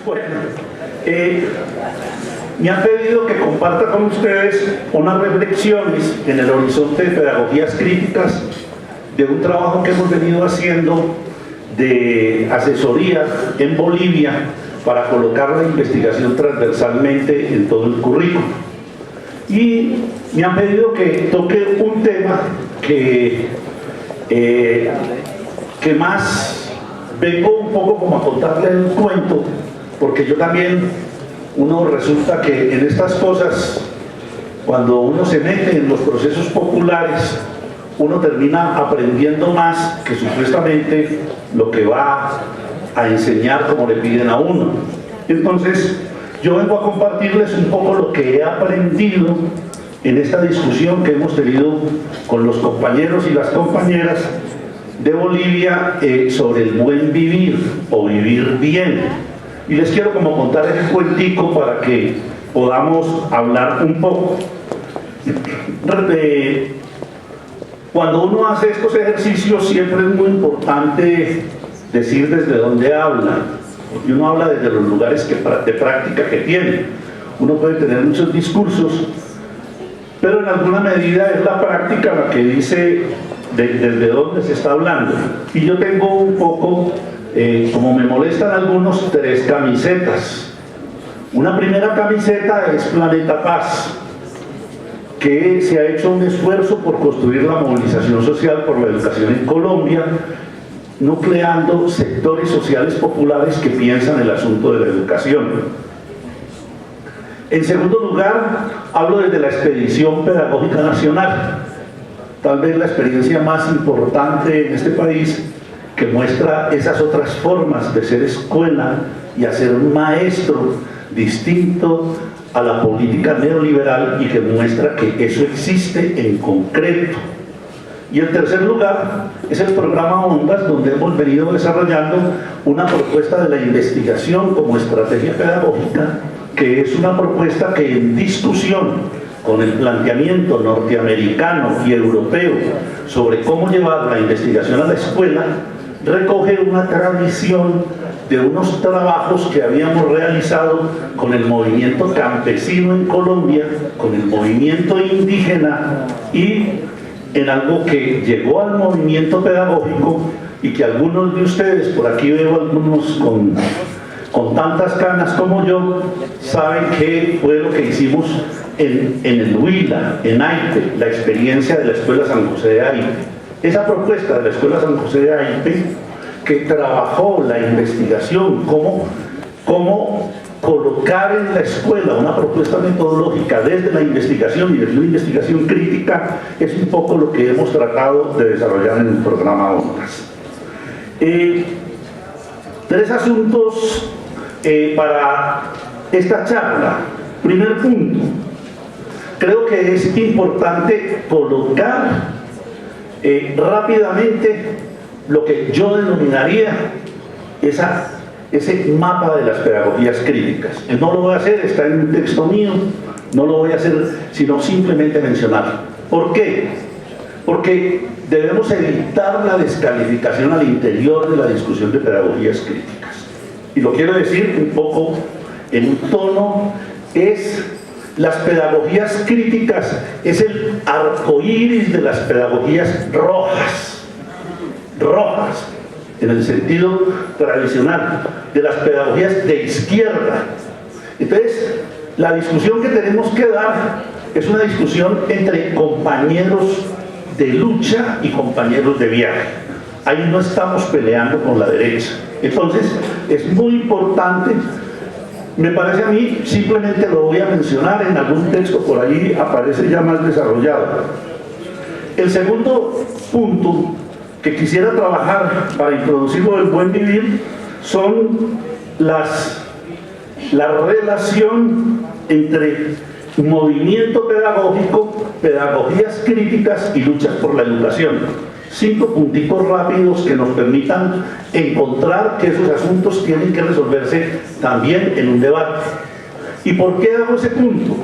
Bueno, me han pedido que comparta con ustedes unas reflexiones en el horizonte de pedagogías críticas de un trabajo que hemos venido haciendo de asesoría en Bolivia para colocar la investigación transversalmente en todo el currículo. Y me han pedido que toque un tema que más vengo un poco como a contarle un cuento, porque yo también, uno resulta que en estas cosas, cuando uno se mete en los procesos populares, uno termina aprendiendo más que supuestamente lo que va a enseñar como le piden a uno. Entonces, yo vengo a compartirles un poco lo que he aprendido en esta discusión que hemos tenido con los compañeros y las compañeras de Bolivia sobre el buen vivir o vivir bien. Y les quiero como contar ese cuentico para que podamos hablar un poco. Cuando uno hace estos ejercicios siempre es muy importante decir desde dónde habla. Y uno habla desde los lugares de práctica que tiene. Uno puede tener muchos discursos, pero en alguna medida es la práctica la que dice desde dónde se está hablando. Y yo tengo un poco, como me molestan algunos, 3 camisetas. Una primera camiseta es Planeta Paz, que se ha hecho un esfuerzo por construir la movilización social por la educación en Colombia, nucleando sectores sociales populares que piensan el asunto de la educación. En segundo lugar, hablo desde la Expedición Pedagógica Nacional, tal vez la experiencia más importante en este país, que muestra esas otras formas de ser escuela y hacer un maestro distinto a la política neoliberal y que muestra que eso existe en concreto. Y en tercer lugar es el programa Ondas, donde hemos venido desarrollando una propuesta de la investigación como estrategia pedagógica, que es una propuesta que en discusión con el planteamiento norteamericano y europeo sobre cómo llevar la investigación a la escuela, recoge una tradición de unos trabajos que habíamos realizado con el movimiento campesino en Colombia, con el movimiento indígena y en algo que llegó al movimiento pedagógico y que algunos de ustedes, por aquí veo algunos con tantas canas como yo, saben que fue lo que hicimos en el Huila, en Aipe, la experiencia de la Escuela San José de Aipe. Esa propuesta de la Escuela San José de Aipe, que trabajó la investigación, cómo colocar en la escuela una propuesta metodológica desde la investigación y desde una investigación crítica, es un poco lo que hemos tratado de desarrollar en el programa Ondas. 3 asuntos para esta charla. Primer punto, creo que es importante colocar rápidamente lo que yo denominaría ese mapa de las pedagogías críticas. No lo voy a hacer, está en un texto mío, no lo voy a hacer sino simplemente mencionarlo. ¿Por qué? Porque debemos evitar la descalificación al interior de la discusión de pedagogías críticas. Y lo quiero decir un poco en un tono, las pedagogías críticas es el arcoíris de las pedagogías rojas, en el sentido tradicional, de las pedagogías de izquierda. Entonces, la discusión que tenemos que dar es una discusión entre compañeros de lucha y compañeros de viaje. Ahí no estamos peleando con la derecha. Entonces, es muy importante, me parece a mí, simplemente lo voy a mencionar en algún texto, por ahí aparece ya más desarrollado. El segundo punto que quisiera trabajar para introducirlo del buen vivir son la relación entre movimiento pedagógico, pedagogías críticas y luchas por la educación. 5 punticos rápidos que nos permitan encontrar que esos asuntos tienen que resolverse también en un debate. ¿Y por qué hago ese punto?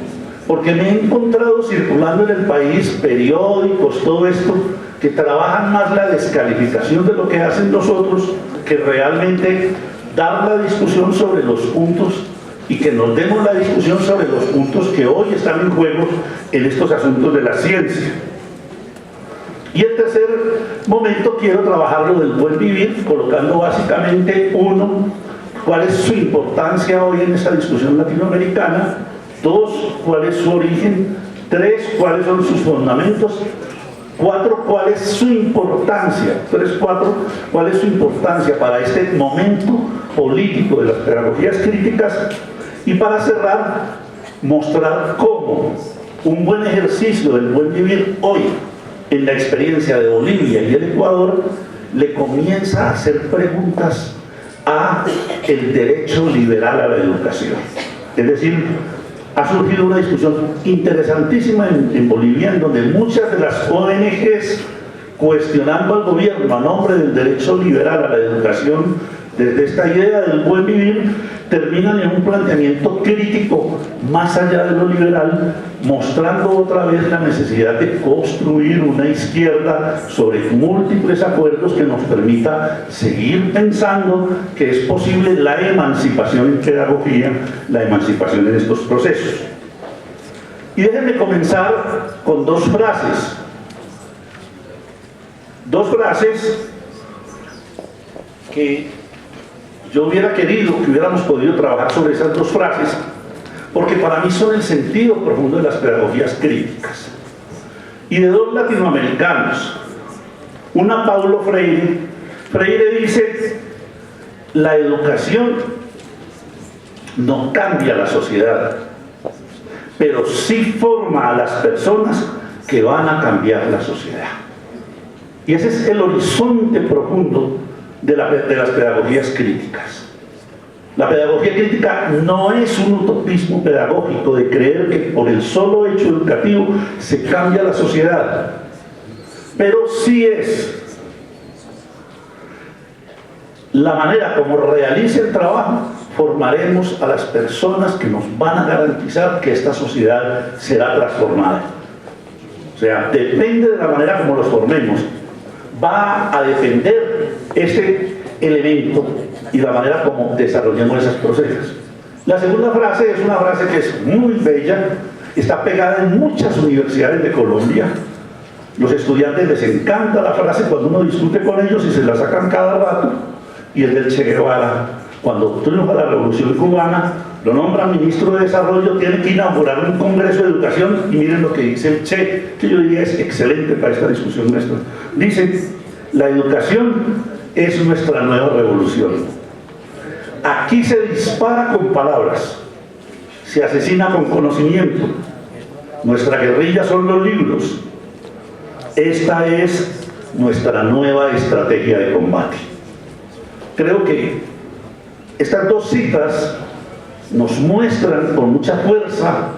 Porque me he encontrado circulando en el país periódicos, todo esto, que trabajan más la descalificación de lo que hacen los otros que realmente dar la discusión sobre los puntos y que nos demos la discusión sobre los puntos que hoy están en juego en estos asuntos de la ciencia. Y el tercer momento quiero trabajar lo del buen vivir, colocando básicamente uno, cuál es su importancia hoy en esta discusión latinoamericana; dos, cuál es su origen; tres, cuáles son sus fundamentos; cuatro, cuál es su importancia; cuál es su importancia para este momento político de las pedagogías críticas; y para cerrar, mostrar cómo un buen ejercicio del buen vivir hoy, en la experiencia de Bolivia y el Ecuador, le comienza a hacer preguntas a el derecho liberal a la educación. Es decir, ha surgido una discusión interesantísima en Bolivia, en donde muchas de las ONGs, cuestionando al gobierno a nombre del derecho liberal a la educación, desde esta idea del buen vivir, terminan en un planteamiento crítico más allá de lo liberal, mostrando otra vez la necesidad de construir una izquierda sobre múltiples acuerdos que nos permita seguir pensando que es posible la emancipación en pedagogía, la emancipación en estos procesos. Y déjenme comenzar con dos frases que yo hubiera querido que hubiéramos podido trabajar sobre esas dos frases, porque para mí son el sentido profundo de las pedagogías críticas. Y de dos latinoamericanos, una Paulo Freire. Freire dice: la educación no cambia la sociedad, pero sí forma a las personas que van a cambiar la sociedad. Y ese es el horizonte profundo de las pedagogías críticas. La pedagogía crítica no es un utopismo pedagógico de creer que por el solo hecho educativo se cambia la sociedad, pero sí es la manera como realice el trabajo. Formaremos a las personas que nos van a garantizar que esta sociedad será transformada. O sea, depende de la manera como los formemos, va a defender ese elemento y la manera como desarrollemos esos procesos. La segunda frase es una frase que es muy bella, está pegada en muchas universidades de Colombia. Los estudiantes les encanta la frase cuando uno discute con ellos y se la sacan cada rato, y es del Che Guevara. Cuando triunfa la Revolución Cubana, lo nombran ministro de Desarrollo, tiene que inaugurar un congreso de educación, y miren lo que dice el Che, que yo diría es excelente para esta discusión nuestra. Dice: la educación es nuestra nueva revolución. Aquí se dispara con palabras, se asesina con conocimiento. Nuestra guerrilla son los libros. Esta es nuestra nueva estrategia de combate. Creo que estas dos citas nos muestran con mucha fuerza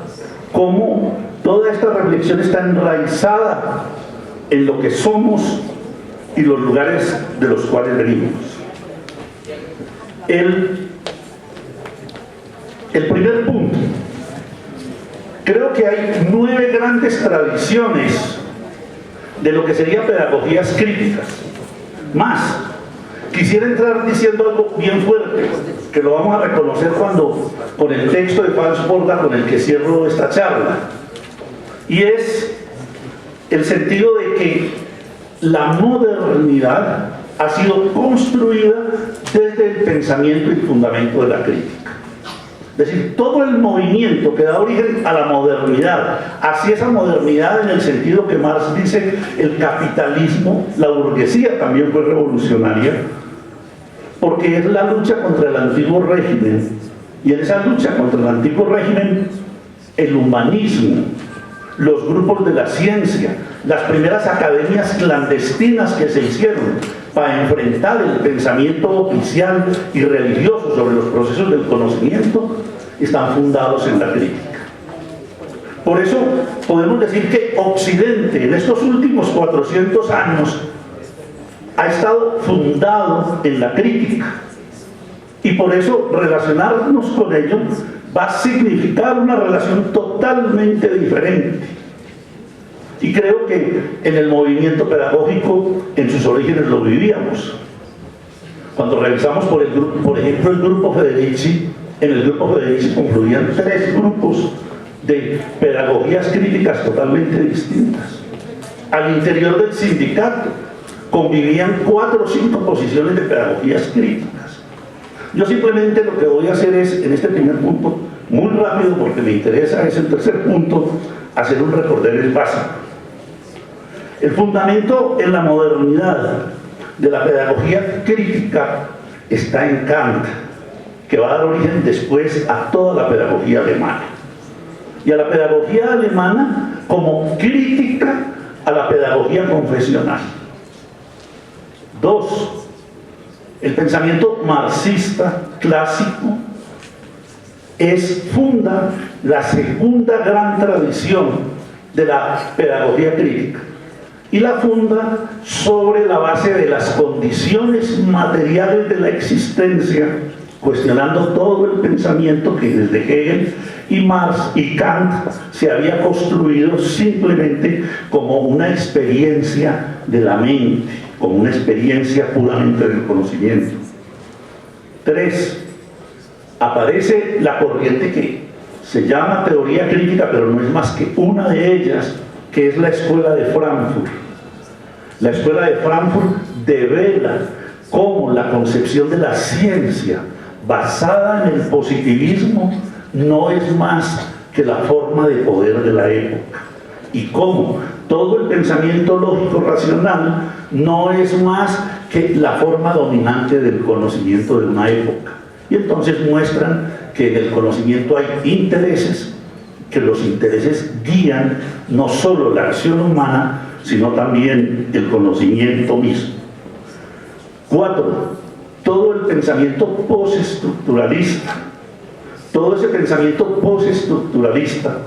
cómo toda esta reflexión está enraizada en lo que somos y los lugares de los cuales venimos. El primer punto: creo que hay 9 grandes tradiciones de lo que serían pedagogías críticas. Más, quisiera entrar diciendo algo bien fuerte, que lo vamos a reconocer con el texto de Franz Borda con el que cierro esta charla, y es el sentido de que la modernidad ha sido construida desde el pensamiento y fundamento de la crítica. Es decir, todo el movimiento que da origen a la modernidad, hacia esa modernidad en el sentido que Marx dice, el capitalismo, la burguesía también fue revolucionaria, porque es la lucha contra el antiguo régimen, y en esa lucha contra el antiguo régimen, el humanismo, los grupos de la ciencia, las primeras academias clandestinas que se hicieron para enfrentar el pensamiento oficial y religioso sobre los procesos del conocimiento, están fundados en la crítica. Por eso podemos decir que Occidente en estos últimos 400 años ha estado fundado en la crítica, y por eso relacionarnos con ello va a significar una relación totalmente diferente. Y creo que en el movimiento pedagógico, en sus orígenes, lo vivíamos. Cuando revisamos, por ejemplo, el grupo Federici, en el grupo Federici confluían 3 grupos de pedagogías críticas totalmente distintas. Al interior del sindicato convivían 4 o 5 posiciones de pedagogías críticas. Yo simplemente lo que voy a hacer es, en este primer punto, muy rápido porque me interesa, es el tercer punto, hacer un recorderis básico. El fundamento en la modernidad de la pedagogía crítica está en Kant, que va a dar origen después a toda la pedagogía alemana. Y a la pedagogía alemana como crítica a la pedagogía confesional. 2. El pensamiento marxista clásico funda la segunda gran tradición de la pedagogía crítica y la funda sobre la base de las condiciones materiales de la existencia, cuestionando todo el pensamiento que desde Hegel y Marx y Kant se había construido simplemente como una experiencia de la mente, como una experiencia puramente del conocimiento. 3. Aparece la corriente que se llama teoría crítica, pero no es más que una de ellas, que es la Escuela de Frankfurt. La Escuela de Frankfurt devela cómo la concepción de la ciencia basada en el positivismo no es más que la forma de poder de la época, y cómo todo el pensamiento lógico racional no es más que la forma dominante del conocimiento de una época. Y entonces muestran que en el conocimiento hay intereses, que los intereses guían no solo la acción humana, sino también el conocimiento mismo. 4. Todo el pensamiento postestructuralista, todo ese pensamiento postestructuralista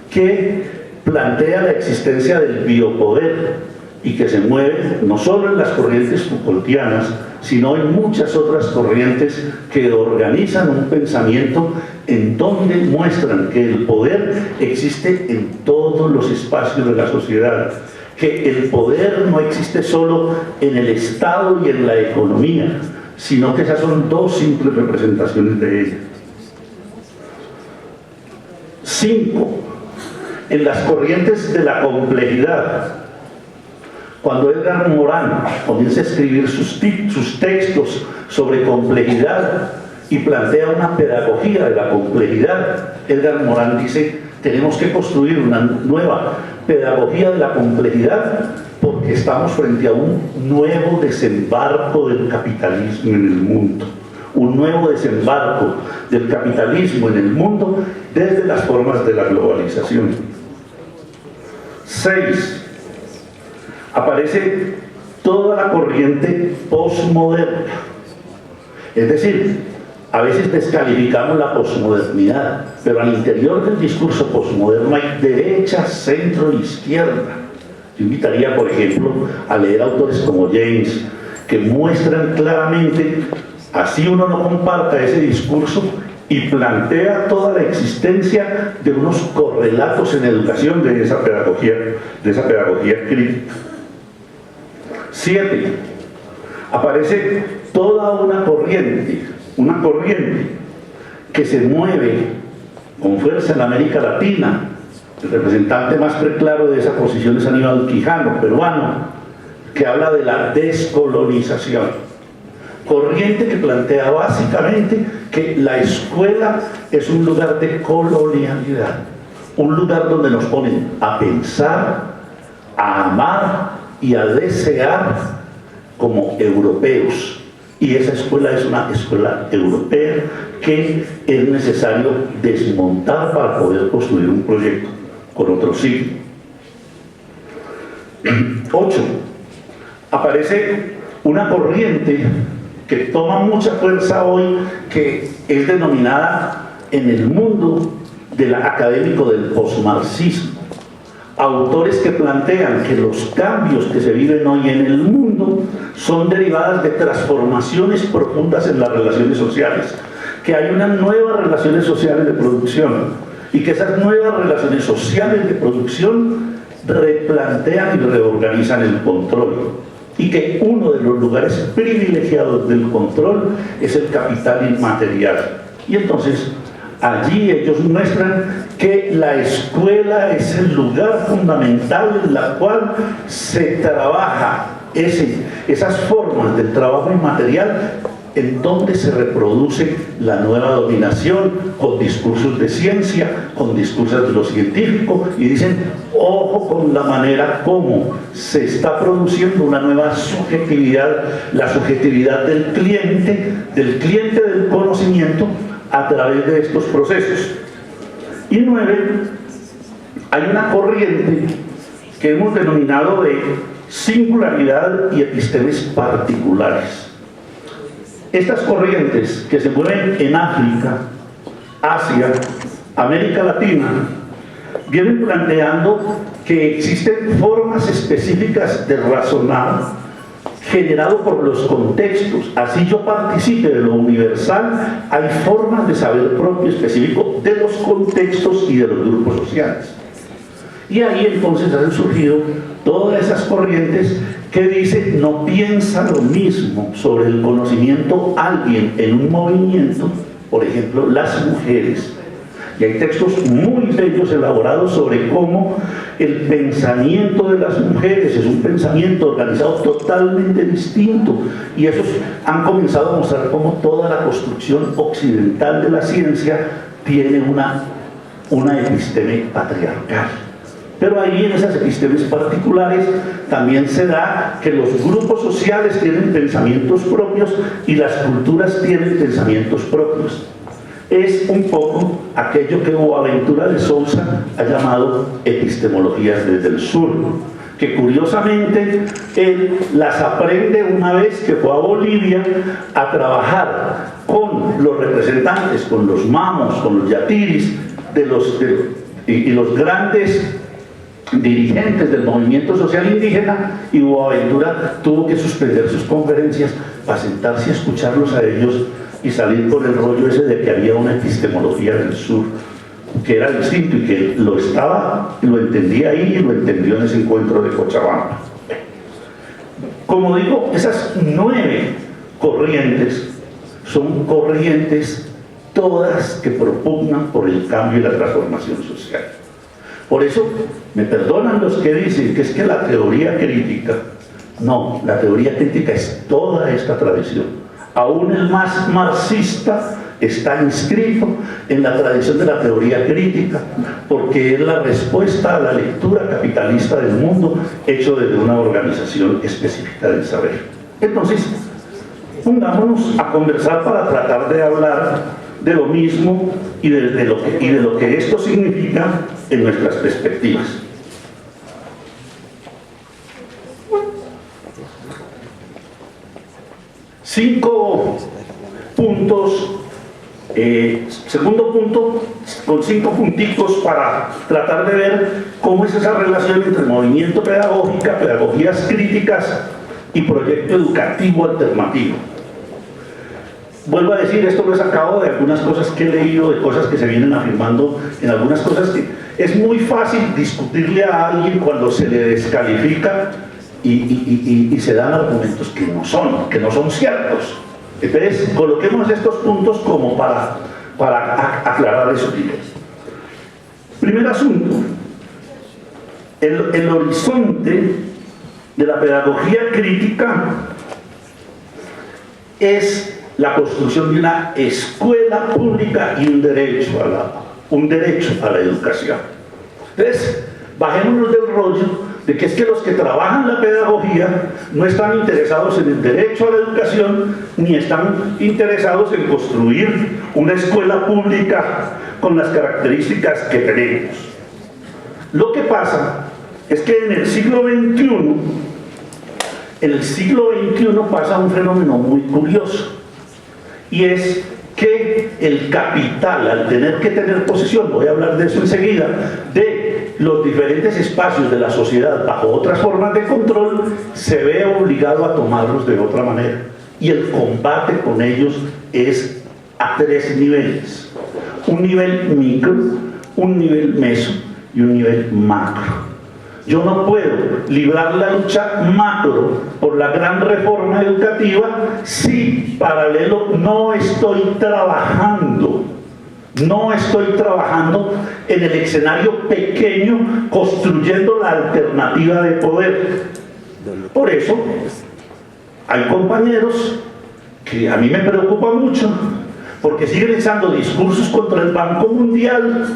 que plantea la existencia del biopoder y que se mueve no solo en las corrientes Foucaultianas, sino en muchas otras corrientes que organizan un pensamiento en donde muestran que el poder existe en todos los espacios de la sociedad, que el poder no existe solo en el Estado y en la economía, sino que esas son 2 simples representaciones de ella. 5. En las corrientes de la complejidad, cuando Edgar Morin comienza a escribir sus textos sobre complejidad y plantea una pedagogía de la complejidad, Edgar Morin dice: tenemos que construir una nueva pedagogía de la complejidad porque estamos frente a un nuevo desembarco del capitalismo en el mundo, un nuevo desembarco del capitalismo en el mundo desde las formas de la globalización. 6. Aparece toda la corriente postmoderna, es decir, a veces descalificamos la posmodernidad, pero al interior del discurso posmoderno hay derecha, centro e izquierda. Yo invitaría, por ejemplo, a leer autores como James, que muestran claramente, así uno no comparta ese discurso, y plantea toda la existencia de unos correlatos en educación de esa pedagogía crítica. 7. Aparece toda una corriente que se mueve con fuerza en América Latina. El representante más preclaro de esa posición es Aníbal Quijano, peruano, que habla de la descolonización. Corriente que plantea básicamente que la escuela es un lugar de colonialidad, un lugar donde nos ponen a pensar, a amar y a desear como europeos. Y esa escuela es una escuela europea que es necesario desmontar para poder construir un proyecto con otro signo. 8. Aparece una corriente que toma mucha fuerza hoy, que es denominada en el mundo académico del posmarxismo. Autores que plantean que los cambios que se viven hoy en el mundo son derivadas de transformaciones profundas en las relaciones sociales, que hay unas nuevas relaciones sociales de producción y que esas nuevas relaciones sociales de producción replantean y reorganizan el control. y que uno de los lugares privilegiados del control es el capital inmaterial. Y entonces allí ellos muestran que la escuela es el lugar fundamental en la cual se trabaja esas formas del trabajo inmaterial, en donde se reproduce la nueva dominación con discursos de ciencia, con discursos de lo científico, y dicen, ojo con la manera como se está produciendo una nueva subjetividad, la subjetividad del cliente del conocimiento a través de estos procesos. Y 9, hay una corriente que hemos denominado de singularidad y epistemes particulares. Estas corrientes que se mueven en África, Asia, América Latina, vienen planteando que existen formas específicas de razonar generado por los contextos. Así yo participe de lo universal, hay formas de saber propio específico de los contextos y de los grupos sociales. Y ahí entonces han surgido todas esas corrientes que dicen, no piensa lo mismo sobre el conocimiento alguien en un movimiento, por ejemplo, las mujeres. Y hay textos muy bellos elaborados sobre cómo el pensamiento de las mujeres es un pensamiento organizado totalmente distinto. Y esos han comenzado a mostrar cómo toda la construcción occidental de la ciencia tiene una episteme patriarcal. Pero ahí en esas epistemes particulares también se da que los grupos sociales tienen pensamientos propios y las culturas tienen pensamientos propios. Es un poco aquello que Boaventura de Sousa ha llamado epistemologías desde el sur, que curiosamente él las aprende una vez que fue a Bolivia a trabajar con los representantes, con los mamos, con los yatiris y los grandes dirigentes del movimiento social indígena, y Boaventura tuvo que suspender sus conferencias para sentarse a escucharlos a ellos y salir con el rollo ese de que había una epistemología del sur que era distinto y que lo entendía ahí y lo entendió en ese encuentro de Cochabamba. Como digo, esas 9 corrientes son corrientes todas que propugnan por el cambio y la transformación social. Por eso, me perdonan los que dicen que es que la teoría crítica, no, la teoría crítica es toda esta tradición. Aún el más marxista está inscrito en la tradición de la teoría crítica, porque es la respuesta a la lectura capitalista del mundo hecho desde una organización específica del saber. Entonces, pongámonos a conversar para tratar de hablar de lo mismo y de lo que esto significa en nuestras perspectivas. Cinco puntos, segundo punto, con 5 punticos para tratar de ver cómo es esa relación entre movimiento pedagógica, pedagogías críticas y proyecto educativo alternativo. Vuelvo a decir, esto lo he sacado de algunas cosas que he leído, de cosas que se vienen afirmando, en algunas cosas que es muy fácil discutirle a alguien cuando se le descalifica y se dan argumentos que no son ciertos. Entonces, coloquemos estos puntos como para aclarar eso. Primer asunto, el horizonte de la pedagogía crítica es la construcción de una escuela pública y un derecho a la educación. Entonces, bajémonos del rollo de que es que los que trabajan la pedagogía no están interesados en el derecho a la educación, ni están interesados en construir una escuela pública con las características que tenemos. Lo que pasa es que en el siglo XXI pasa un fenómeno muy curioso, y es que el capital, al tener que tener posesión, voy a hablar de eso enseguida, de los diferentes espacios de la sociedad bajo otras formas de control, se ve obligado a tomarlos de otra manera. Y el combate con ellos es a 3 niveles. Un nivel micro, un nivel meso y un nivel macro. Yo no puedo librar la lucha macro por la gran reforma educativa si paralelo no estoy trabajando en el escenario pequeño construyendo la alternativa de poder. Por eso hay compañeros que a mí me preocupa mucho porque siguen echando discursos contra el Banco Mundial,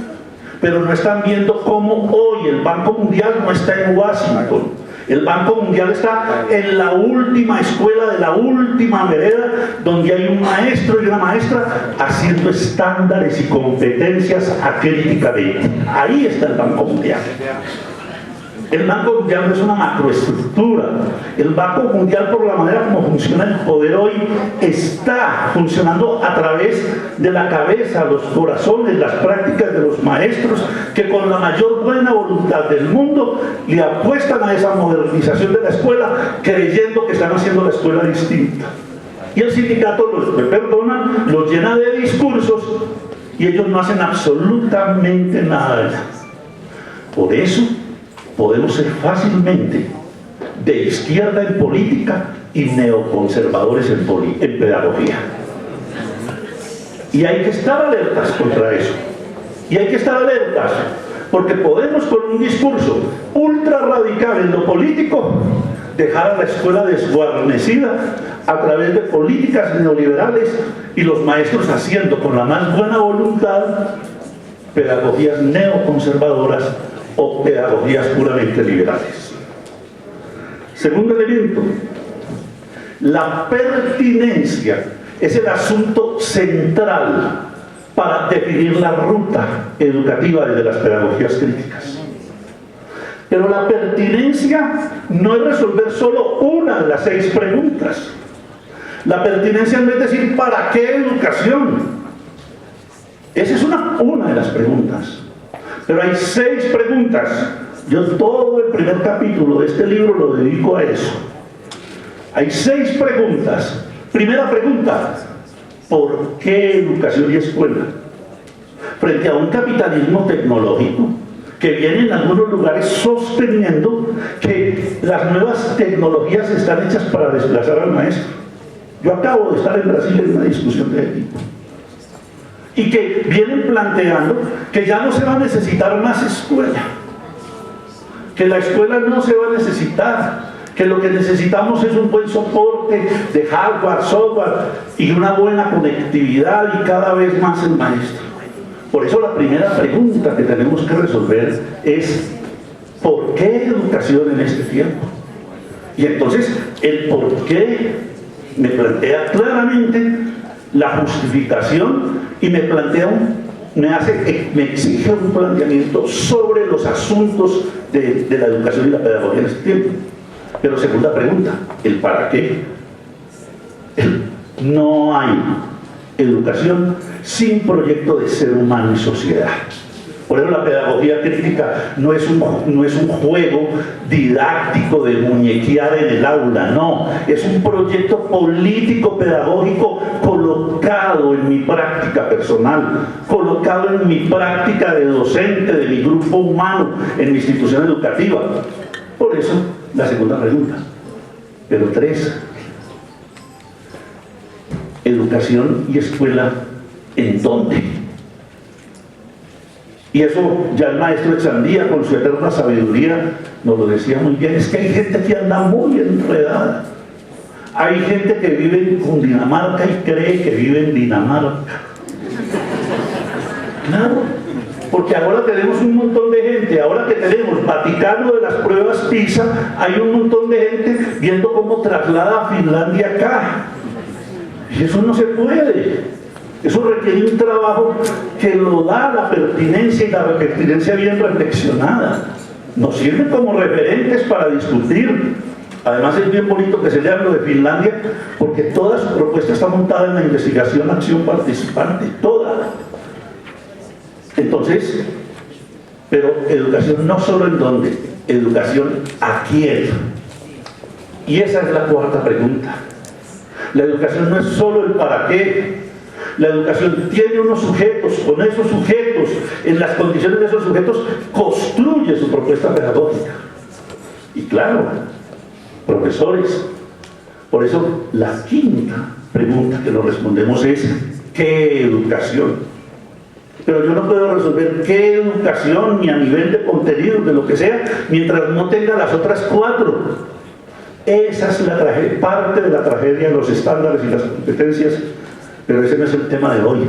pero no están viendo cómo hoy el Banco Mundial no está en Washington. El Banco Mundial está en la última escuela de la última vereda, donde hay un maestro y una maestra haciendo estándares y competencias acríticamente. Ahí está el Banco Mundial. El Banco Mundial no es una macroestructura. El Banco Mundial, por la manera como funciona el poder hoy, está funcionando a través de la cabeza, los corazones, las prácticas de los maestros, que con la mayor buena voluntad del mundo le apuestan a esa modernización de la escuela, creyendo que están haciendo la escuela distinta. Y el sindicato los llena de discursos y ellos no hacen absolutamente nada. Por eso podemos ser fácilmente de izquierda en política y neoconservadores en pedagogía. Y hay que estar alertas contra eso. Y hay que estar alertas, porque podemos con un discurso ultra radical en lo político dejar a la escuela desguarnecida a través de políticas neoliberales y los maestros haciendo con la más buena voluntad pedagogías neoconservadoras o pedagogías puramente liberales. Segundo elemento, la pertinencia es el asunto central para definir la ruta educativa desde las pedagogías críticas. Pero la pertinencia no es resolver solo una de las 6 preguntas. La pertinencia no es decir ¿para qué educación? Esa es una de las preguntas. Pero hay 6 preguntas. Yo todo el primer capítulo de este libro lo dedico a eso. Hay 6 preguntas. Primera pregunta, ¿por qué educación y escuela? Frente a un capitalismo tecnológico que viene en algunos lugares sosteniendo que las nuevas tecnologías están hechas para desplazar al maestro. Yo acabo de estar en Brasil en una discusión de este tipo. Y que vienen planteando que ya no se va a necesitar más escuela, que la escuela no se va a necesitar, que lo que necesitamos es un buen soporte de hardware, software y una buena conectividad y cada vez más el maestro. Por eso la primera pregunta que tenemos que resolver es ¿por qué educación en este tiempo? Y entonces el por qué me plantea claramente la justificación y me exige un planteamiento sobre los asuntos de la educación y la pedagogía en este tiempo. Pero segunda pregunta, el para qué. No hay educación sin proyecto de ser humano y sociedad. Por eso la pedagogía crítica no es un juego didáctico de muñequear en el aula, no, es un proyecto político pedagógico colocado en mi práctica personal, colocado en mi práctica de docente, de mi grupo humano, en mi institución educativa. Por eso, la segunda pregunta. Pero 3, educación y escuela, ¿en dónde? Y eso ya el maestro Echandía, con su eterna sabiduría, nos lo decía muy bien. Es que hay gente que anda muy enredada. Hay gente que vive en Cundinamarca y cree que vive en Dinamarca. Claro, porque ahora tenemos un montón de gente, ahora que tenemos Vaticano de las pruebas PISA, hay un montón de gente viendo cómo traslada a Finlandia acá. Y eso no se puede. Eso requiere un trabajo que lo da la pertinencia y la pertinencia bien reflexionada. Nos sirve como referentes para discutir. Además es bien bonito que se lea lo de Finlandia, porque toda su propuesta está montada en la investigación, acción participante, toda. Entonces, pero educación no solo en dónde, educación a quién. Y esa es la cuarta pregunta. La educación no es solo el para qué. La educación tiene unos sujetos, con esos sujetos, en las condiciones de esos sujetos, construye su propuesta pedagógica. Y claro, profesores. Por eso la quinta pregunta que nos respondemos es ¿qué educación? Pero yo no puedo resolver qué educación ni a nivel de contenido, de lo que sea, mientras no tenga las otras cuatro. Esa es la parte de la tragedia de los estándares y las competencias, pero ese no es el tema de hoy,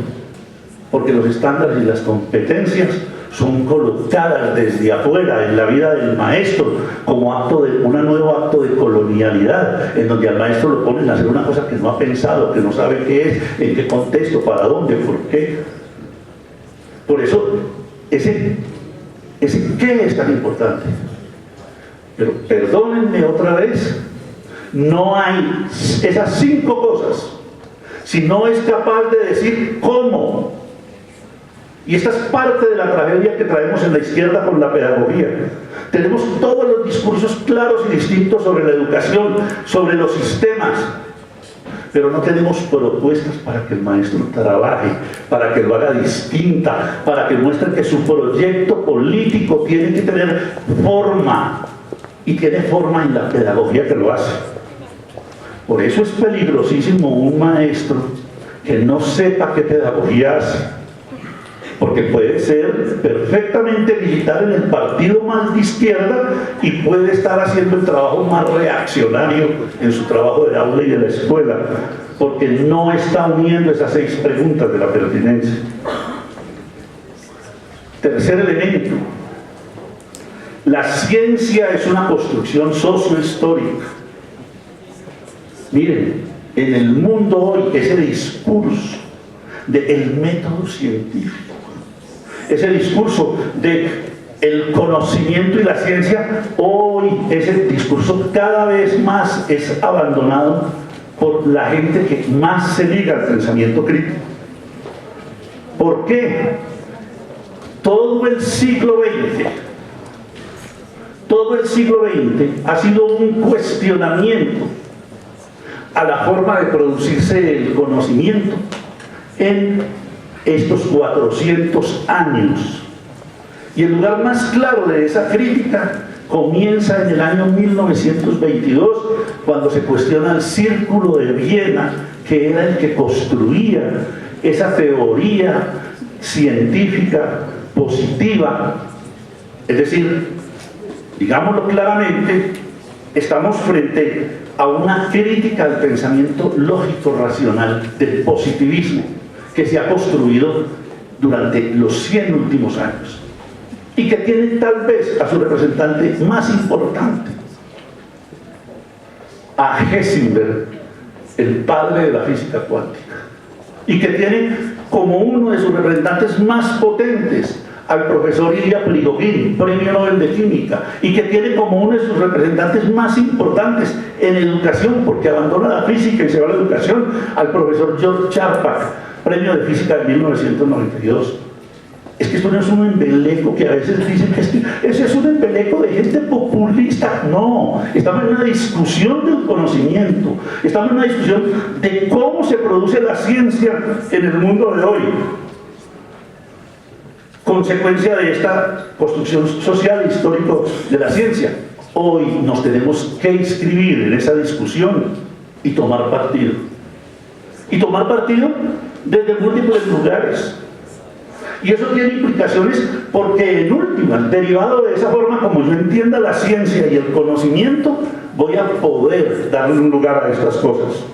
porque los estándares y las competencias son colocadas desde afuera en la vida del maestro como un nuevo acto de colonialidad, en donde al maestro lo ponen a hacer una cosa que no ha pensado, que no sabe qué es, en qué contexto, para dónde, por qué. Por eso, ese qué es tan importante. Pero perdónenme otra vez, no hay esas 5 cosas si no es capaz de decir cómo. Y esta es parte de la tragedia que traemos en la izquierda con la pedagogía. Tenemos todos los discursos claros y distintos sobre la educación, sobre los sistemas, pero no tenemos propuestas para que el maestro trabaje, para que lo haga distinta, para que muestre que su proyecto político tiene que tener forma, y tiene forma en la pedagogía que lo hace. Por eso es peligrosísimo un maestro que no sepa qué pedagogía hace, porque puede ser perfectamente militar en el partido más de izquierda y puede estar haciendo el trabajo más reaccionario en su trabajo de aula y de la escuela, porque no está uniendo esas 6 preguntas de la pertinencia. Tercer elemento: la ciencia es una construcción sociohistórica. Miren, en el mundo hoy ese discurso del método científico, ese discurso del conocimiento y la ciencia, hoy ese discurso cada vez más es abandonado por la gente que más se liga al pensamiento crítico. ¿Por qué? Todo el siglo XX ha sido un cuestionamiento a la forma de producirse el conocimiento en estos 400 años. Y el lugar más claro de esa crítica comienza en el año 1922, cuando se cuestiona el Círculo de Viena, que era el que construía esa teoría científica positiva. Es decir, digámoslo claramente, estamos frente a una crítica al pensamiento lógico-racional del positivismo que se ha construido durante los 100 últimos años y que tiene tal vez a su representante más importante, a Heisenberg, el padre de la física cuántica, y que tiene como uno de sus representantes más potentes al profesor Ilya Prigogine, premio Nobel de Química, y que tiene como uno de sus representantes más importantes en educación, porque abandona la física y se va a la educación, al profesor George Charpak, premio de física de 1992. Es que esto no es un embeleco que a veces dicen que ese es un embeleco de gente populista. No, estamos en una discusión del conocimiento, estamos en una discusión de cómo se produce la ciencia en el mundo de hoy, consecuencia de esta construcción social e histórica de la ciencia. Hoy nos tenemos que inscribir en esa discusión y tomar partido. Y tomar partido desde múltiples lugares. Y eso tiene implicaciones porque, en últimas, derivado de esa forma como yo entienda la ciencia y el conocimiento, voy a poder darle un lugar a estas cosas.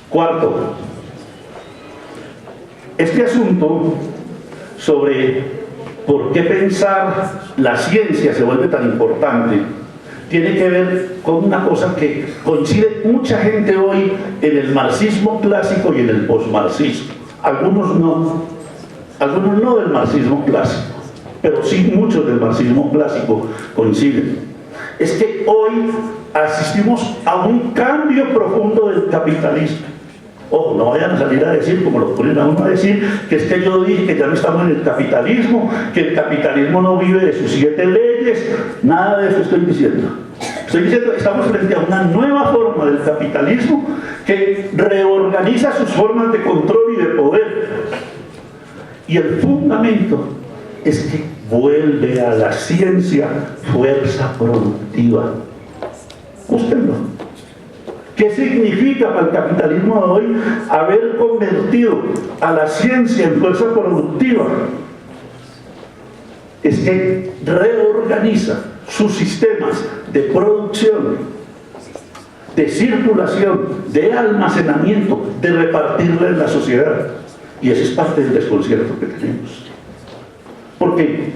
Cuarto, este asunto sobre por qué pensar la ciencia se vuelve tan importante tiene que ver con una cosa que coincide mucha gente hoy en el marxismo clásico y en el posmarxismo. Algunos no del marxismo clásico, pero sí muchos del marxismo clásico coinciden. Es que hoy asistimos a un cambio profundo del capitalismo. Ojo, no vayan a salir a decir, como lo ponen a uno a decir, que es que yo dije que ya no estamos en el capitalismo, que el capitalismo no vive de sus 7 leyes. Nada de eso estoy diciendo. Estoy diciendo que estamos frente a una nueva forma del capitalismo que reorganiza sus formas de control y de poder. Y el fundamento es que vuelve a la ciencia fuerza productiva. Búsquenlo. ¿Qué significa para el capitalismo de hoy haber convertido a la ciencia en fuerza productiva? Es que reorganiza sus sistemas de producción, de circulación, de almacenamiento, de repartirla en la sociedad. Y ese es parte del desconcierto que tenemos. Porque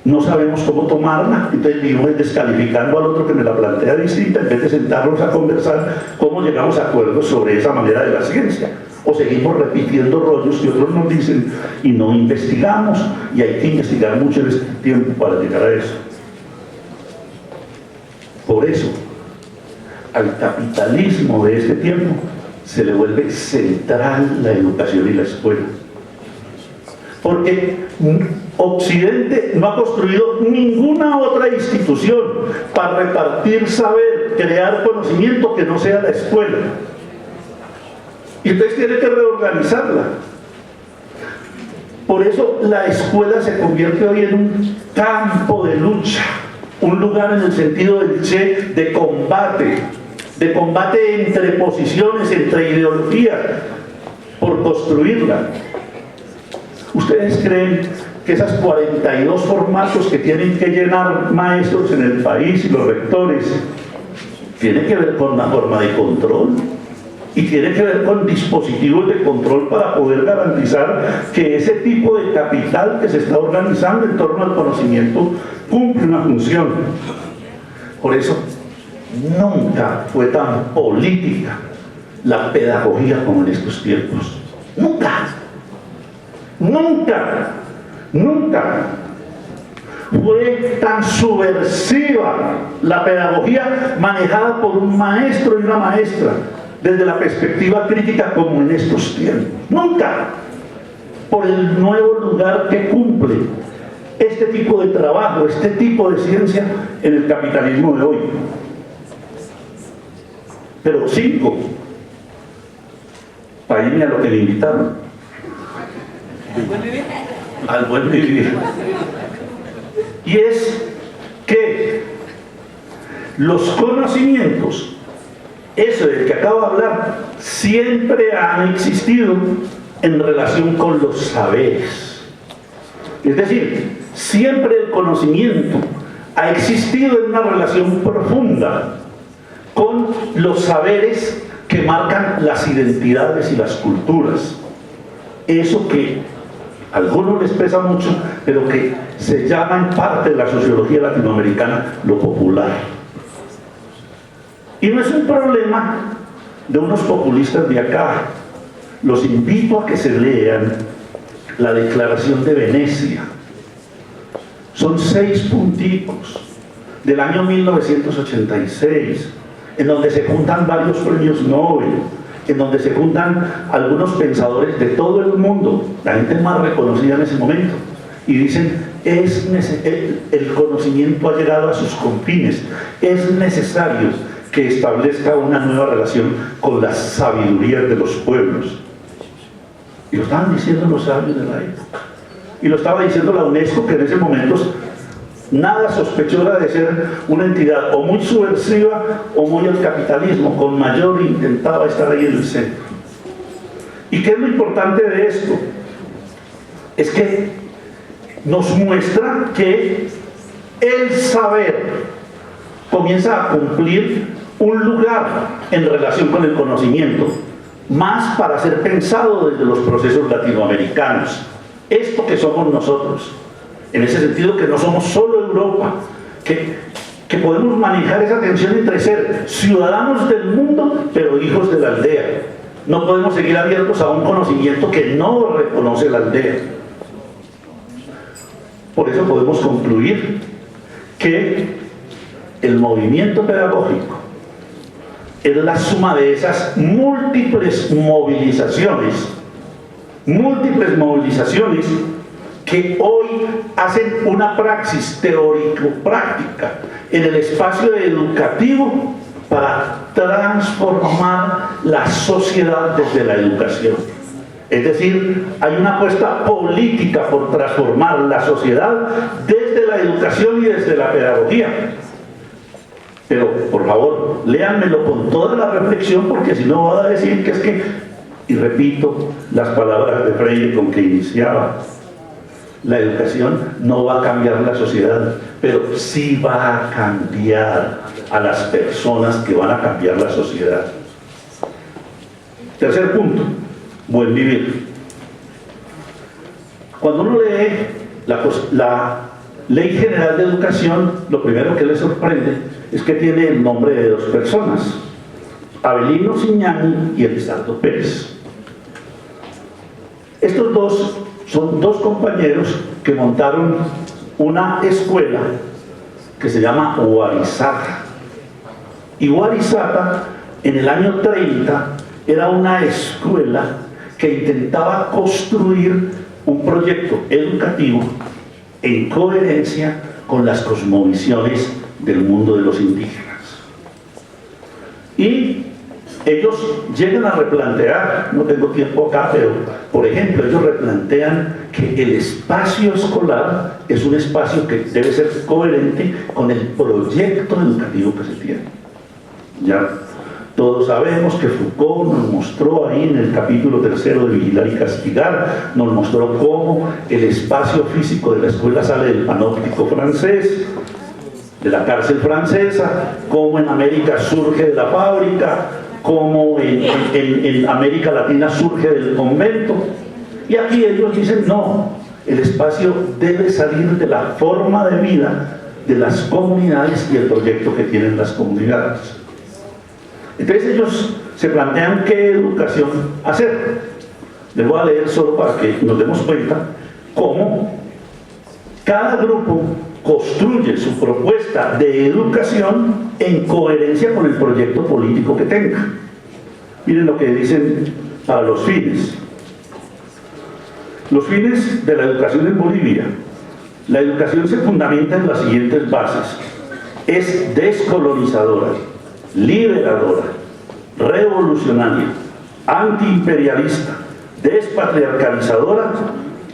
no sabemos cómo tomarla, entonces vivimos descalificando al otro que me la plantea distinta, en vez de sentarnos a conversar cómo llegamos a acuerdos sobre esa manera de la ciencia. O seguimos repitiendo rollos que otros nos dicen y no investigamos, y hay que investigar mucho en este tiempo para llegar a eso. Por eso, al capitalismo de este tiempo se le vuelve central la educación y la escuela. Porque Occidente no ha construido ninguna otra institución para repartir saber, crear conocimiento que no sea la escuela. Y entonces tiene que reorganizarla. Por eso la escuela se convierte hoy en un campo de lucha, un lugar en el sentido del Che de combate entre posiciones, entre ideologías, por construirla. ¿Ustedes creen que esas 42 formatos que tienen que llenar maestros en el país y los rectores tienen que ver con una forma de control? Y tiene que ver con dispositivos de control para poder garantizar que ese tipo de capital que se está organizando en torno al conocimiento cumple una función. Por eso, nunca fue tan política la pedagogía como en estos tiempos. Nunca. Nunca. Nunca. Fue tan subversiva la pedagogía manejada por un maestro y una maestra desde la perspectiva crítica como en estos tiempos. Nunca. Por el nuevo lugar que cumple este tipo de trabajo, este tipo de ciencia en el capitalismo de hoy. Pero 5, para irme a lo que le invitaron. Al buen vivir. Y es que los conocimientos, eso del que acabo de hablar, siempre han existido en relación con los saberes. Es decir, siempre el conocimiento ha existido en una relación profunda con los saberes que marcan las identidades y las culturas. Eso que a algunos les pesa mucho, pero que se llama en parte de la sociología latinoamericana lo popular. Y no es un problema de unos populistas de acá. Los invito a que se lean la Declaración de Venecia. Son 6 punticos del año 1986, en donde se juntan varios premios Nobel, en donde se juntan algunos pensadores de todo el mundo, la gente más reconocida en ese momento, y dicen, el conocimiento ha llegado a sus confines, es necesario que establezca una nueva relación con las sabidurías de los pueblos. Y lo estaban diciendo los sabios de la época. Y lo estaba diciendo la UNESCO, que en ese momento nada sospechosa de ser una entidad o muy subversiva o muy al capitalismo, con mayor intentaba estar ahí en el centro. ¿Y qué es lo importante de esto? Es que nos muestra que el saber comienza a cumplir un lugar en relación con el conocimiento, más para ser pensado desde los procesos latinoamericanos. Esto que somos nosotros, en ese sentido que no somos solo Europa, que podemos manejar esa tensión entre ser ciudadanos del mundo, pero hijos de la aldea. No podemos seguir abiertos a un conocimiento que no reconoce la aldea. Por eso podemos concluir que el movimiento pedagógico es la suma de esas múltiples movilizaciones que hoy hacen una praxis teórico-práctica en el espacio educativo para transformar la sociedad desde la educación. Es decir, hay una apuesta política por transformar la sociedad desde la educación y desde la pedagogía. Pero, por favor, léanmelo con toda la reflexión, porque si no van a decir que es que, y repito las palabras de Freire con que iniciaba, la educación no va a cambiar la sociedad, pero sí va a cambiar a las personas que van a cambiar la sociedad. Tercer punto, buen vivir. Cuando uno lee la Ley General de Educación, lo primero que le sorprende es que tiene el nombre de dos personas, Avelino Ziñani y Elizardo Pérez. Estos dos son dos compañeros que montaron una escuela que se llama Uarizata. Y Uarizata, en el año 30, era una escuela que intentaba construir un proyecto educativo en coherencia con las cosmovisiones del mundo de los indígenas. Y ellos llegan a replantear, no tengo tiempo acá, pero por ejemplo, ellos replantean que el espacio escolar es un espacio que debe ser coherente con el proyecto educativo que se tiene. Ya todos sabemos que Foucault nos mostró ahí en el capítulo 3 de Vigilar y Castigar, nos mostró cómo el espacio físico de la escuela sale del panóptico francés, de la cárcel francesa, cómo en América surge de la fábrica, cómo en América Latina surge del convento. Y aquí ellos dicen, no, el espacio debe salir de la forma de vida de las comunidades y el proyecto que tienen las comunidades. Entonces ellos se plantean qué educación hacer. Les voy a leer solo para que nos demos cuenta cómo cada grupo construye su propuesta de educación en coherencia con el proyecto político que tenga. Miren lo que dicen para los fines. Los fines de la educación en Bolivia. La educación se fundamenta en las siguientes bases. Es descolonizadora, liberadora, revolucionaria, antiimperialista, despatriarcalizadora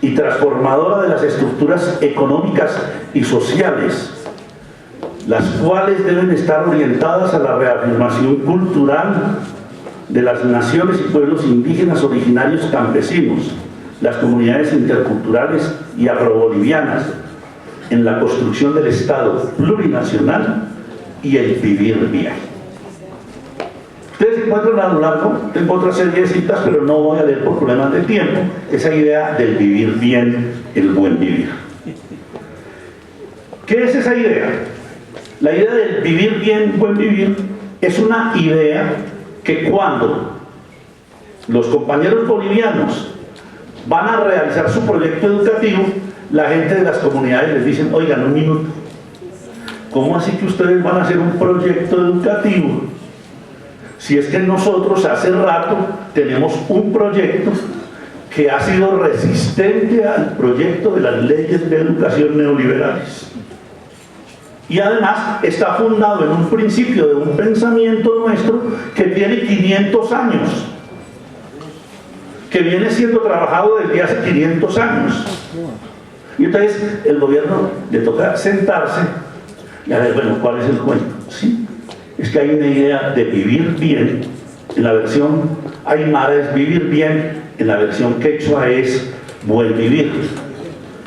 y transformadora de las estructuras económicas y sociales, las cuales deben estar orientadas a la reafirmación cultural de las naciones y pueblos indígenas originarios campesinos, las comunidades interculturales y afrobolivianas, en la construcción del Estado plurinacional y el vivir bien. Ustedes encuentran a lo largo, tengo otra serie de citas, pero no voy a leer por problemas de tiempo, esa idea del vivir bien, el buen vivir. ¿Qué es esa idea? La idea del vivir bien, buen vivir, es una idea que cuando los compañeros bolivianos van a realizar su proyecto educativo, la gente de las comunidades les dicen, oigan, un minuto, ¿cómo así que ustedes van a hacer un proyecto educativo? Si es que nosotros hace rato tenemos un proyecto que ha sido resistente al proyecto de las leyes de educación neoliberales. Y además está fundado en un principio de un pensamiento nuestro que tiene 500 años, que viene siendo trabajado desde hace 500 años. Y entonces el gobierno le toca sentarse y a ver, bueno, ¿cuál es el cuento? ¿Sí? Es que hay una idea de vivir bien, en la versión aymara es vivir bien, en la versión quechua es buen vivir.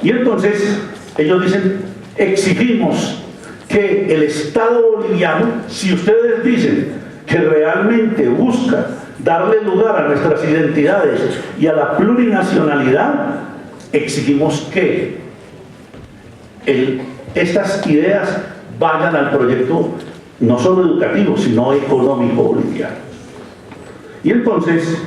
Y entonces ellos dicen, exigimos que el Estado boliviano, si ustedes dicen que realmente busca darle lugar a nuestras identidades y a la plurinacionalidad, exigimos que estas ideas vayan al proyecto no solo educativo, sino económico boliviano. Y entonces,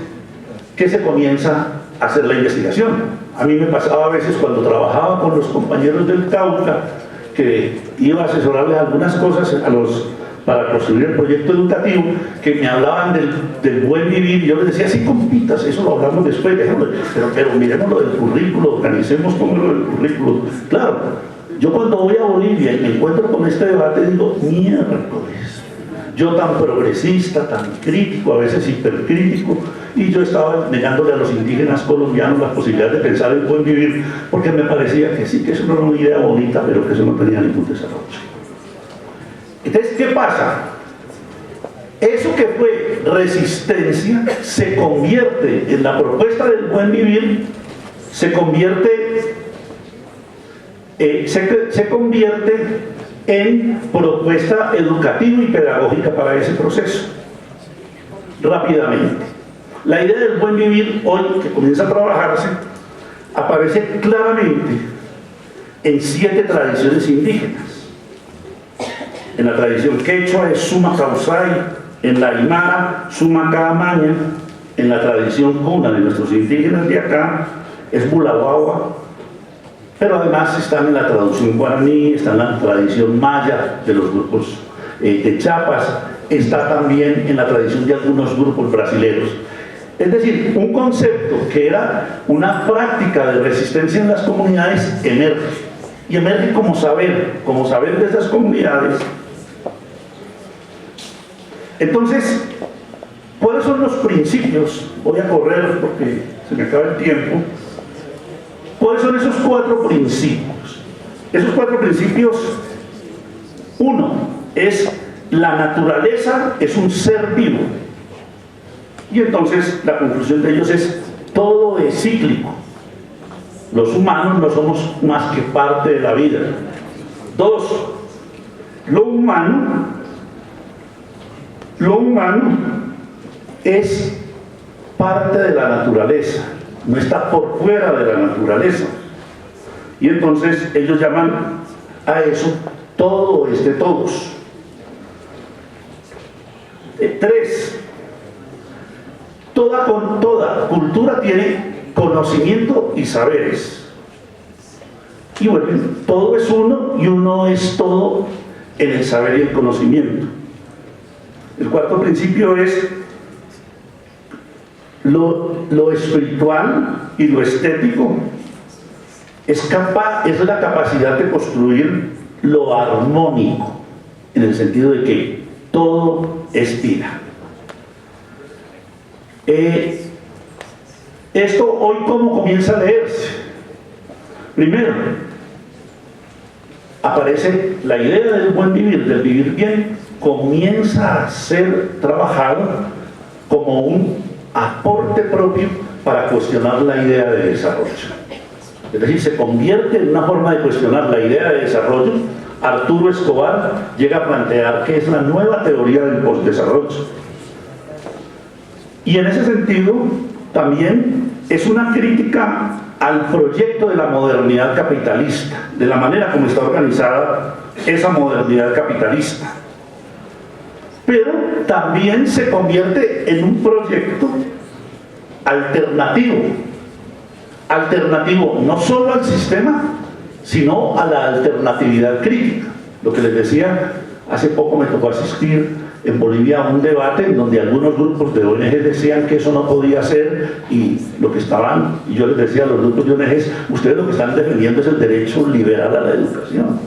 ¿qué se comienza a hacer la investigación? A mí me pasaba a veces cuando trabajaba con los compañeros del Cauca, que iba a asesorarles algunas cosas para construir el proyecto educativo, que me hablaban del buen vivir, y yo les decía, sí, compitas, eso lo hablamos después, pero miremos lo del currículo, organicemos como lo del currículo. Claro, yo cuando voy a Bolivia y me encuentro con este debate, digo, miércoles, yo tan progresista, tan crítico, a veces hipercrítico, y yo estaba negándole a los indígenas colombianos la posibilidad de pensar en buen vivir, porque me parecía que sí, que eso no era una idea bonita, pero que eso no tenía ningún desarrollo. Entonces, ¿qué pasa? Eso que fue resistencia se convierte en la propuesta del buen vivir, se convierte en propuesta educativa y pedagógica para ese proceso. Rápidamente, la idea del buen vivir hoy, que comienza a trabajarse, aparece claramente en 7 tradiciones indígenas. En la tradición quechua es Suma Causay, en la aymara Suma Caamaña, en la tradición cuna de nuestros indígenas de acá es Bulahuahua, pero además están en la traducción guaraní, está en la tradición maya de los grupos de Chiapas, está también en la tradición de algunos grupos brasileños. Es decir, un concepto que era una práctica de resistencia en las comunidades emerge, y emerge como saber de esas comunidades. Entonces, ¿cuáles son los principios? Voy a correr porque se me acaba el tiempo. ¿Cuáles son esos 4 principios? Esos 4 principios, uno, es la naturaleza es un ser vivo. Y entonces la conclusión de ellos es, todo es cíclico. Los humanos no somos más que parte de la vida. 2, lo humano es parte de la naturaleza, no está por fuera de la naturaleza. Y entonces ellos llaman a eso todo es de todos. 3, toda cultura tiene conocimiento y saberes. Y bueno, todo es uno y uno es todo en el saber y el conocimiento. El 4 principio es lo espiritual y lo estético es la capacidad de construir lo armónico, en el sentido de que todo es vida. Esto hoy, ¿cómo comienza a leerse? Primero, aparece la idea del buen vivir, del vivir bien, comienza a ser trabajado como un aporte propio para cuestionar la idea de desarrollo. Es decir, se convierte en una forma de cuestionar la idea de desarrollo. Arturo Escobar llega a plantear que es la nueva teoría del postdesarrollo. Y en ese sentido, también es una crítica al proyecto de la modernidad capitalista, de la manera como está organizada esa modernidad capitalista. Pero también se convierte en un proyecto alternativo no solo al sistema, sino a la alternatividad crítica. Lo que les decía, hace poco me tocó asistir en Bolivia a un debate en donde algunos grupos de ONG decían que eso no podía ser, y yo les decía a los grupos de ONGs, ustedes lo que están defendiendo es el derecho liberal a la educación.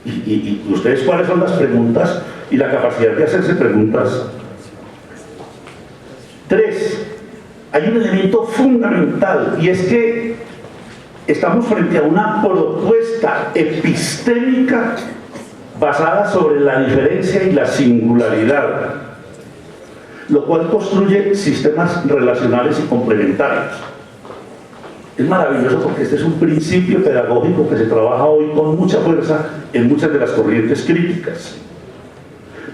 Y ustedes, ¿cuáles son las preguntas y la capacidad de hacerse preguntas? 3, hay un elemento fundamental, y es que estamos frente a una propuesta epistémica basada sobre la diferencia y la singularidad, lo cual construye sistemas relacionales y complementarios. Es maravilloso porque este es un principio pedagógico que se trabaja hoy con mucha fuerza en muchas de las corrientes críticas.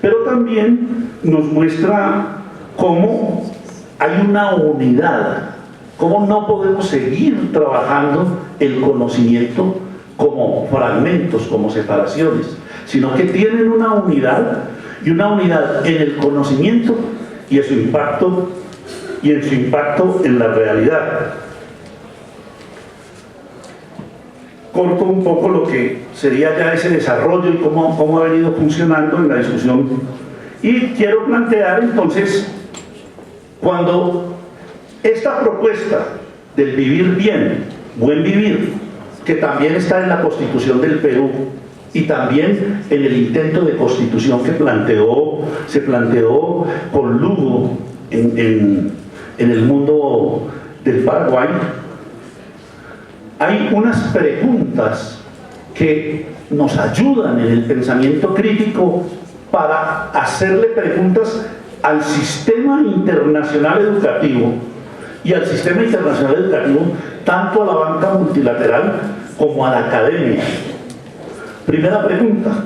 Pero también nos muestra cómo hay una unidad, cómo no podemos seguir trabajando el conocimiento como fragmentos, como separaciones, sino que tienen una unidad, y una unidad en el conocimiento y en su impacto en la realidad. Corto un poco lo que sería ya ese desarrollo y cómo ha venido funcionando en la discusión, y quiero plantear entonces, cuando esta propuesta del vivir bien, buen vivir, que también está en la Constitución del Perú y también en el intento de constitución que se planteó con Lugo en el mundo del Paraguay. Hay unas preguntas que nos ayudan en el pensamiento crítico para hacerle preguntas al sistema internacional educativo y al sistema internacional educativo, tanto a la banca multilateral como a la academia. Primera pregunta: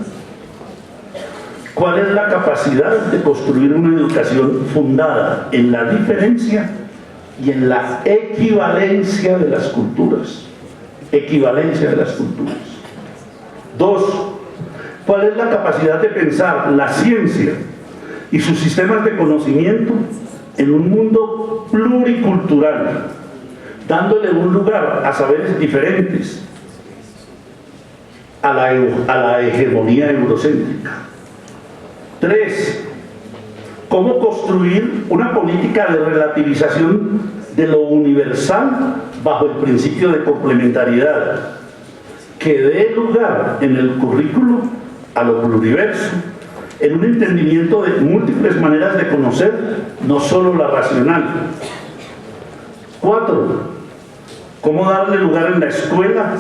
¿cuál es la capacidad de construir una educación fundada en la diferencia y en la equivalencia de las culturas? Equivalencia de las culturas. 2. ¿Cuál es la capacidad de pensar la ciencia y sus sistemas de conocimiento en un mundo pluricultural, dándole un lugar a saberes diferentes a la hegemonía eurocéntrica? 3. ¿Cómo construir una política de relativización de lo universal bajo el principio de complementariedad, que dé lugar en el currículo a lo pluriverso, en un entendimiento de múltiples maneras de conocer, no solo la racional? 4. ¿Cómo darle lugar en la escuela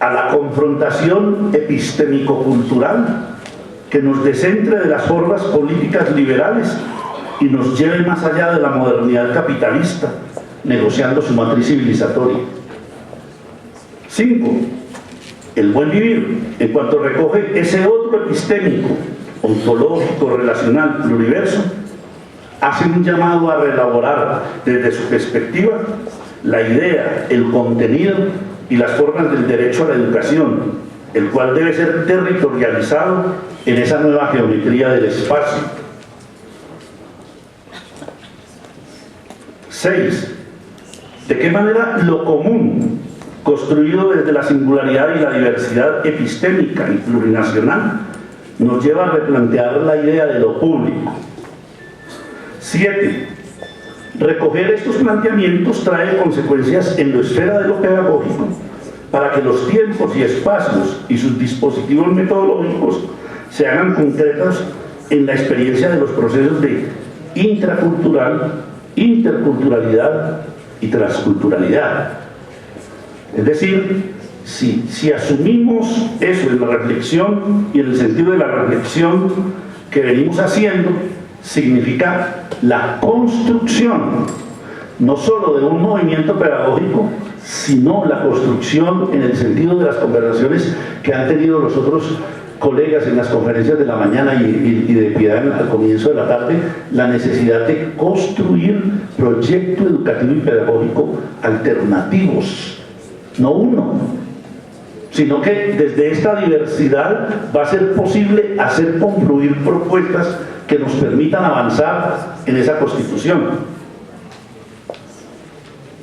a la confrontación epistémico-cultural que nos descentre de las formas políticas liberales y nos lleve más allá de la modernidad capitalista, negociando su matriz civilizatoria? 5. El buen vivir, en cuanto recoge ese otro epistémico, ontológico, relacional, pluriverso, hace un llamado a reelaborar desde su perspectiva la idea, el contenido y las formas del derecho a la educación, el cual debe ser territorializado en esa nueva geometría del espacio. 6. ¿De qué manera lo común, construido desde la singularidad y la diversidad epistémica y plurinacional, nos lleva a replantear la idea de lo público? 7. Recoger estos planteamientos trae consecuencias en la esfera de lo pedagógico para que los tiempos y espacios y sus dispositivos metodológicos se hagan concretos en la experiencia de los procesos de intracultural, interculturalidad y transculturalidad. Es decir, si asumimos eso en la reflexión y en el sentido de la reflexión que venimos haciendo, significa la construcción no solo de un movimiento pedagógico, sino la construcción en el sentido de las conversaciones que han tenido los otros colegas en las conferencias de la mañana y de Piedad al comienzo de la tarde, la necesidad de construir proyecto educativo y pedagógico alternativos, no uno, sino que desde esta diversidad va a ser posible hacer confluir propuestas que nos permitan avanzar en esa constitución.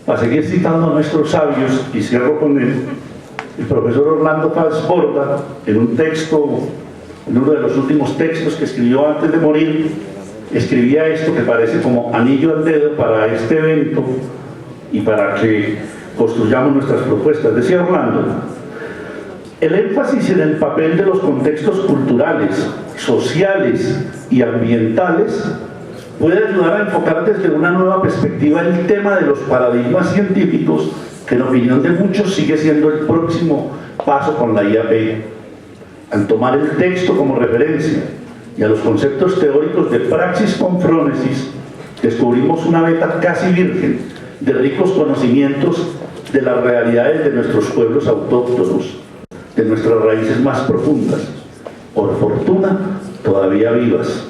Para seguir citando a nuestros sabios, y cierro con el profesor Orlando Paz Borda, en un texto, en uno de los últimos textos que escribió antes de morir, escribía esto que parece como anillo al dedo para este evento y para que construyamos nuestras propuestas. Decía Orlando: el énfasis en el papel de los contextos culturales, sociales y ambientales puede ayudar a enfocar desde una nueva perspectiva el tema de los paradigmas científicos, que en opinión de muchos sigue siendo el próximo paso con la IAP. Al tomar el texto como referencia y a los conceptos teóricos de praxis con frónesis, descubrimos una beta casi virgen de ricos conocimientos de las realidades de nuestros pueblos autóctonos, de nuestras raíces más profundas, por fortuna todavía vivas.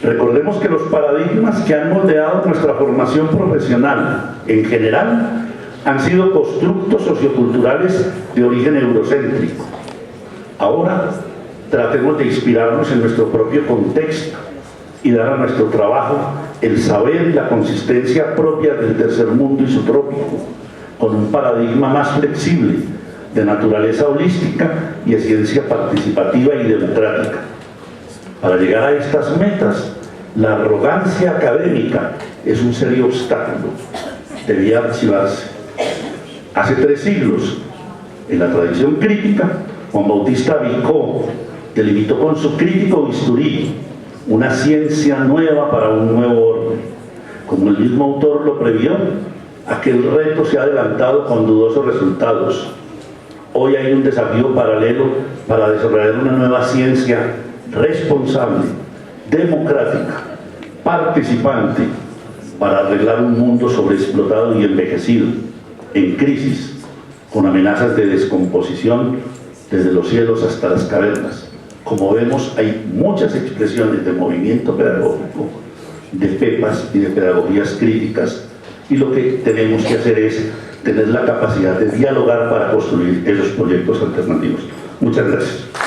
Recordemos que los paradigmas que han moldeado nuestra formación profesional en general han sido constructos socioculturales de origen eurocéntrico. Ahora tratemos de inspirarnos en nuestro propio contexto y dar a nuestro trabajo el saber y la consistencia propia del tercer mundo isotrópico, con un paradigma más flexible, de naturaleza holística y de ciencia participativa y democrática. Para llegar a estas metas, la arrogancia académica es un serio obstáculo. Debía archivarse. Hace 3 siglos, en la tradición crítica, Juan Bautista Vicó delimitó con su crítico bisturí una ciencia nueva para un nuevo orden. Como el mismo autor lo previó, aquel reto se ha adelantado con dudosos resultados. Hoy hay un desafío paralelo para desarrollar una nueva ciencia responsable, democrática, participante, para arreglar un mundo sobreexplotado y envejecido, en crisis, con amenazas de descomposición desde los cielos hasta las cavernas. Como vemos, hay muchas expresiones de movimiento pedagógico, de PEPAS y de pedagogías críticas, y lo que tenemos que hacer es tener la capacidad de dialogar para construir esos proyectos alternativos. Muchas gracias.